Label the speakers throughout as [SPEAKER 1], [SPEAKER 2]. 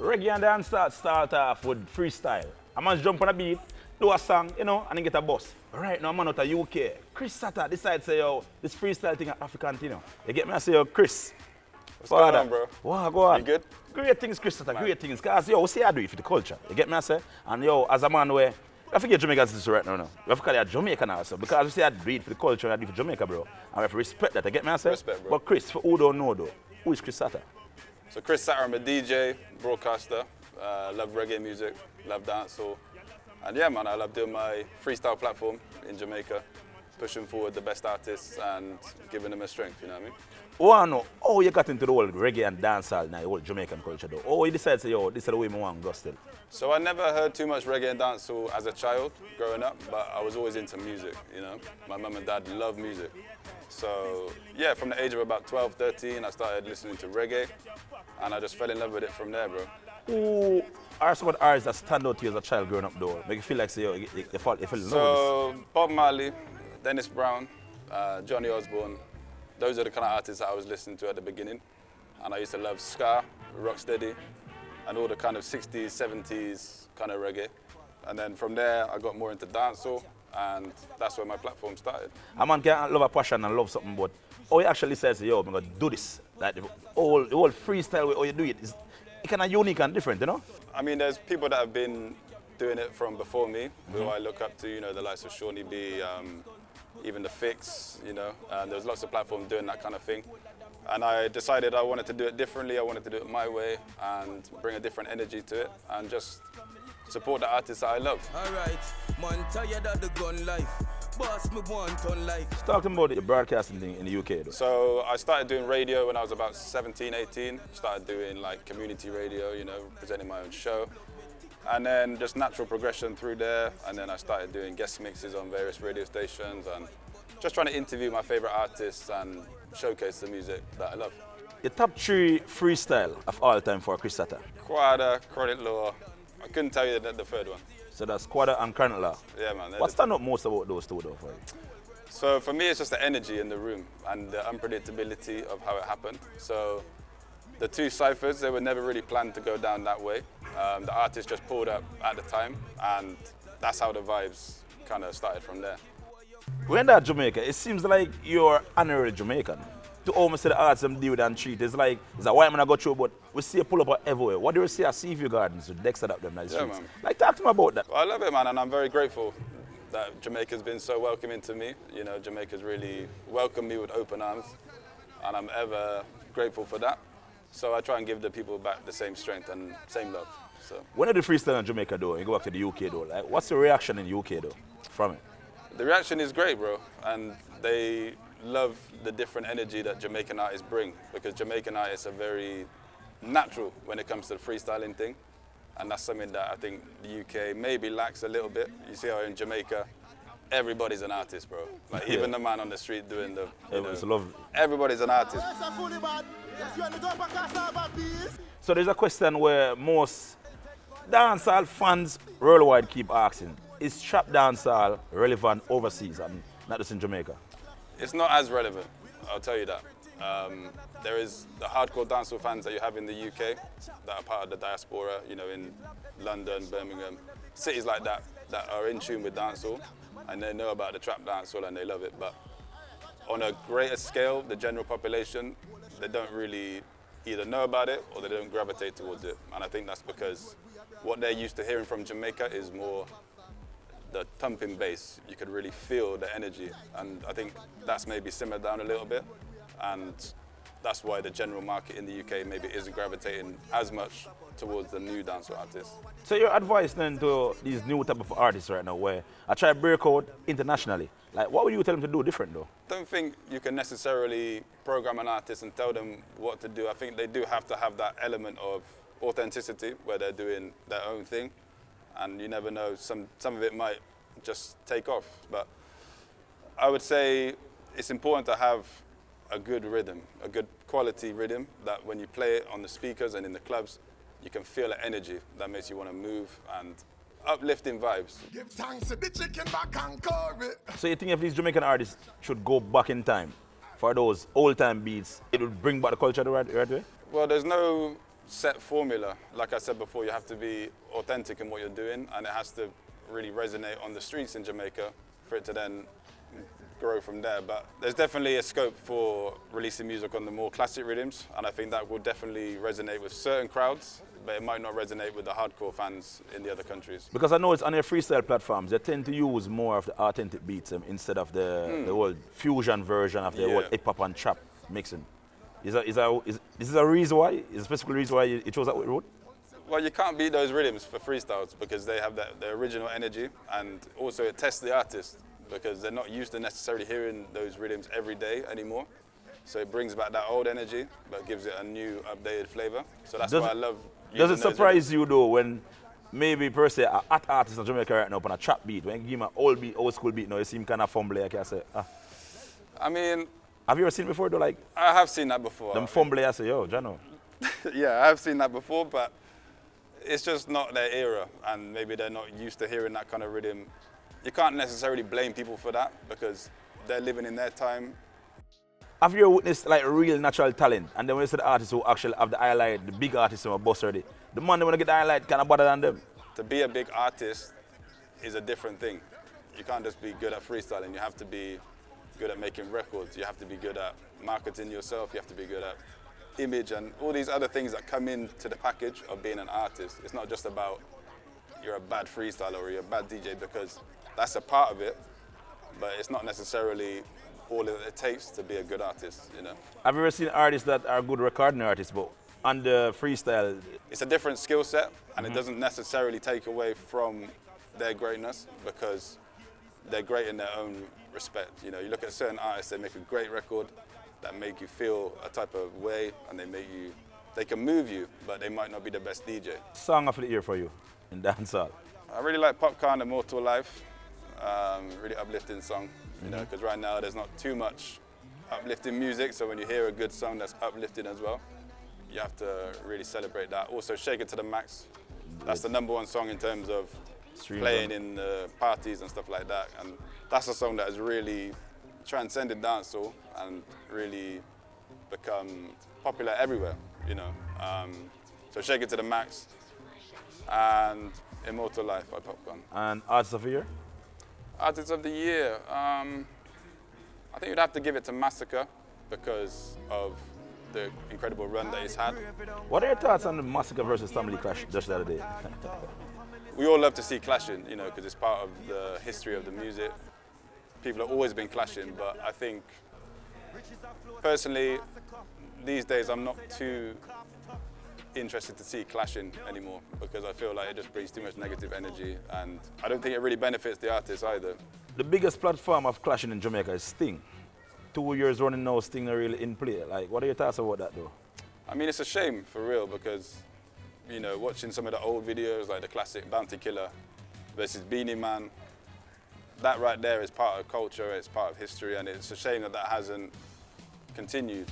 [SPEAKER 1] Reggae and dance start off with freestyle. A man jump on a beat, do a song, you know, and then get a bus. Right now, a man out of UK, Chris Sata decides say, yo, this freestyle thing at African, you know. You get me? I say, yo, Chris.
[SPEAKER 2] What's going on, bro?
[SPEAKER 1] Wow, go on.
[SPEAKER 2] You good?
[SPEAKER 1] Great things, Chris Sata, great things. Because, yo, we say I do it for the culture. You get me? I say? And, yo, as a man where, I forget Jamaica's this right now. We have to call it a Jamaican also. Because we say I do it for the culture, I do it for Jamaica, bro. And we have to respect that. You get me? I say?
[SPEAKER 2] Respect, bro.
[SPEAKER 1] But Chris, for who don't know, though, who is Chris Sata?
[SPEAKER 2] So Chris Sata, I'm a DJ, broadcaster, love reggae music, love dancehall. And yeah, man, I love doing my freestyle platform in Jamaica, pushing forward the best artists and giving them a strength, you know what I mean?
[SPEAKER 1] Oh, I know. Oh, you got into the whole reggae and dancehall now, the whole Jamaican culture though. Oh, you decided to say, yo, this is the way I want to go still.
[SPEAKER 2] So I never heard too much reggae and dancehall as a child growing up, but I was always into music, you know? My mum and dad love music. So yeah, from the age of about 12, 13, I started listening to reggae, and I just fell in love with it from there, bro.
[SPEAKER 1] Who are some of the artists that stand out to you as a child growing up though? Make you feel like, say, yo, you fell in love with this?
[SPEAKER 2] So Bob Marley, Dennis Brown, Johnny Osborne, those are the kind of artists that I was listening to at the beginning. And I used to love ska, rocksteady, and all the kind of 60s, 70s kind of reggae. And then from there, I got more into dancehall, and that's where my platform started.
[SPEAKER 1] A man can love a passion and love something, but how he actually says, yo, I'm going to do this. Like the whole freestyle way how you do it is kind of unique and different, you know?
[SPEAKER 2] I mean, there's people that have been doing it from before me, who I look up to, you know, the likes of Shawnee B, even The Fix, you know. There's lots of platforms doing that kind of thing. And I decided I wanted to do it differently, I wanted to do it my way and bring a different energy to it and just support the artists that I love.
[SPEAKER 3] Alright, man, tired of the gun life. Boss me want on life.
[SPEAKER 1] Let's talk about the broadcasting thing in the UK though.
[SPEAKER 2] So I started doing radio when I was about 17, 18. Started doing like community radio, you know, presenting my own show. And then just natural progression through there. And then I started doing guest mixes on various radio stations and just trying to interview my favorite artists and showcase the music that I love.
[SPEAKER 1] The top 3 freestyle of all time for Chris Sata.
[SPEAKER 2] Quada, Credit Law. I couldn't tell you the third one.
[SPEAKER 1] So that's Quada and Current Law.
[SPEAKER 2] Yeah, man.
[SPEAKER 1] What stand out most about those two though for you?
[SPEAKER 2] So for me, it's just the energy in the room and the unpredictability of how it happened. So the 2 ciphers, they were never really planned to go down that way. The artist just pulled up at the time, and that's how the vibes kind of started from there.
[SPEAKER 1] When that Jamaica, it seems like you're honorary Jamaican. To almost say the arts them deal with and treat, it's like, it's a white man I go through, but we see a pull up everywhere. What do you see at Seaview Gardens with Dexter up them nice streets?
[SPEAKER 2] Man.
[SPEAKER 1] Like, talk to me about that.
[SPEAKER 2] Well, I love it, man, and I'm very grateful that Jamaica's been so welcoming to me. You know, Jamaica's really welcomed me with open arms, and I'm ever grateful for that. So I try and give the people back the same strength and same love. So
[SPEAKER 1] when did the freestyle in Jamaica though, you go back to the UK though, like, what's the reaction in the UK though, from it?
[SPEAKER 2] The reaction is great, bro, and they love the different energy that Jamaican artists bring, because Jamaican artists are very natural when it comes to the freestyling thing, and that's something that I think the UK maybe lacks a little bit. You see how in Jamaica, everybody's an artist, bro. Like even the man on the street doing the,
[SPEAKER 1] It's lovely.
[SPEAKER 2] Everybody's an artist.
[SPEAKER 1] So there's a question where most dancehall fans worldwide keep asking, is trap dancehall relevant overseas and not just in Jamaica?
[SPEAKER 2] It's not as relevant, I'll tell you that. There is the hardcore dancehall fans that you have in the UK that are part of the diaspora, you know, in London, Birmingham, cities like that, that are in tune with dancehall, and they know about the trap dancehall and they love it. But on a greater scale, the general population, they don't really either know about it or they don't gravitate towards it. And I think that's because what they're used to hearing from Jamaica is more the thumping bass. You could really feel the energy, and I think that's maybe simmered down a little bit, and that's why the general market in the UK maybe isn't gravitating as much towards the new dancehall artists.
[SPEAKER 1] So your advice then to these new type of artists right now where I try to break out internationally, like what would you tell them to do different though?
[SPEAKER 2] I don't think you can necessarily program an artist and tell them what to do. I think they do have to have that element of authenticity where they're doing their own thing, and you never know, some of it might just take off. But I would say it's important to have a good rhythm, a good quality rhythm, that when you play it on the speakers and in the clubs, you can feel the energy that makes you want to move, and uplifting vibes.
[SPEAKER 4] Give thanks to the chicken back and curry.
[SPEAKER 1] So you think if these Jamaican artists should go back in time for those old time beats, it would bring back the culture the right way?
[SPEAKER 2] Well, there's no set formula. Like I said before, you have to be authentic in what you're doing, and it has to really resonate on the streets in Jamaica for it to then grow from there. But there's definitely a scope for releasing music on the more classic rhythms, and I think that will definitely resonate with certain crowds, but it might not resonate with the hardcore fans in the other countries.
[SPEAKER 1] Because I know it's on your freestyle platforms, they tend to use more of the authentic beats instead of the old fusion version of the old hip hop and trap mixing. Is this a reason why? Is a specific reason why you chose that route?
[SPEAKER 2] Well, you can't beat those rhythms for freestyles because they have the original energy, and also it tests the artist because they're not used to necessarily hearing those rhythms every day anymore. So it brings back that old energy, but gives it a new, updated flavor. So that's why I love using
[SPEAKER 1] Does it
[SPEAKER 2] those
[SPEAKER 1] surprise
[SPEAKER 2] rhythms.
[SPEAKER 1] you though when maybe per se a hot artist in Jamaica right now on a trap beat, when you give him an old beat, old school beat now, you see him kind of fumble like I say,
[SPEAKER 2] I mean,
[SPEAKER 1] Have you ever seen it before though, like
[SPEAKER 2] I have seen that before.
[SPEAKER 1] them fumble I say, yo, Jano.
[SPEAKER 2] Yeah, I have seen that before, but it's just not their era, and maybe they're not used to hearing that kind of rhythm. You can't necessarily blame people for that because they're living in their time.
[SPEAKER 1] Have you ever witnessed like real natural talent? And then when you see the artists who actually have the highlight, the big artists who are boss already, the man that want to get the highlight kind of better than them.
[SPEAKER 2] To be a big artist is a different thing. You can't just be good at freestyling. You have to be good at making records. You have to be good at marketing yourself. You have to be good at image and all these other things that come into the package of being an artist. It's not just about you're a bad freestyler or you're a bad DJ, because that's a part of it, but it's not necessarily all that it takes to be a good artist, you know.
[SPEAKER 1] Have you ever seen artists that are good recording artists, but on the freestyle?
[SPEAKER 2] It's a different skill set, and it doesn't necessarily take away from their greatness because they're great in their own respect. You know, you look at certain artists, they make a great record that make you feel a type of way, and they can move you, but they might not be the best DJ.
[SPEAKER 1] Song of the year for you in dancehall?
[SPEAKER 2] I really like Popcorn, Immortal Life. Really uplifting song, you know, because right now there's not too much uplifting music, so when you hear a good song that's uplifting as well, you have to really celebrate that. Also, Shake It to the Max. That's the #1 song in terms of playing in parties and stuff like that, and that's a song that has really transcended dancehall and really become popular everywhere, you know. So Shake It to the Max and Immortal Life by Popcorn.
[SPEAKER 1] And Artist of the Year?
[SPEAKER 2] Artist of the Year, I think you'd have to give it to Massacre because of the incredible run that he's had.
[SPEAKER 1] What are your thoughts on the Massacre versus Family Clash just the other day?
[SPEAKER 2] We all love to see clashing, you know, because it's part of the history of the music. People have always been clashing, but I think, personally, these days I'm not too interested to see clashing anymore because I feel like it just brings too much negative energy, and I don't think it really benefits the artist either.
[SPEAKER 1] The biggest platform of clashing in Jamaica is Sting. 2 years running now, Sting are really in play. Like, what are your thoughts about that though?
[SPEAKER 2] I mean, it's a shame for real because, you know, watching some of the old videos like the classic Bounty Killer versus Beanie Man, that right there is part of culture, it's part of history, and it's a shame that that hasn't continued.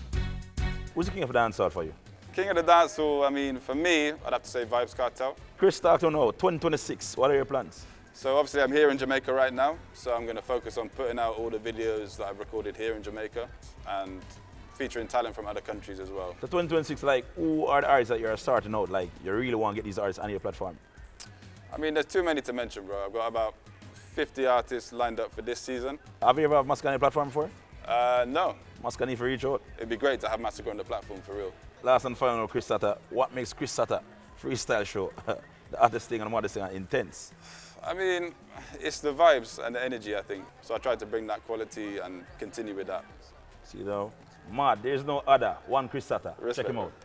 [SPEAKER 1] Who's the king of dancehall for you?
[SPEAKER 2] King of the dancehall, I mean, for me, I'd have to say Vibes Cartel.
[SPEAKER 1] Chris Sata now, 2026, what are your plans?
[SPEAKER 2] So obviously I'm here in Jamaica right now, so I'm going to focus on putting out all the videos that I've recorded here in Jamaica and featuring talent from other countries as well.
[SPEAKER 1] So 2026, like, who are the artists that you're starting out, like, you really want to get these artists on your platform?
[SPEAKER 2] I mean, there's too many to mention, bro. I've got about 50 artists lined up for this season.
[SPEAKER 1] Have you ever had Massacre on your platform before?
[SPEAKER 2] No.
[SPEAKER 1] Massacre need to reach out.
[SPEAKER 2] It'd be great to have Massacre on the platform for real.
[SPEAKER 1] Last and final, Chris Sata. What makes Chris Sata freestyle show, the artist thing and the modest thing, intense?
[SPEAKER 2] I mean, it's the vibes and the energy, I think. So I tried to bring that quality and continue with that.
[SPEAKER 1] See, you know, mad, there's no other. One Chris Sata.
[SPEAKER 2] Respect,
[SPEAKER 1] Check him out.
[SPEAKER 2] bro.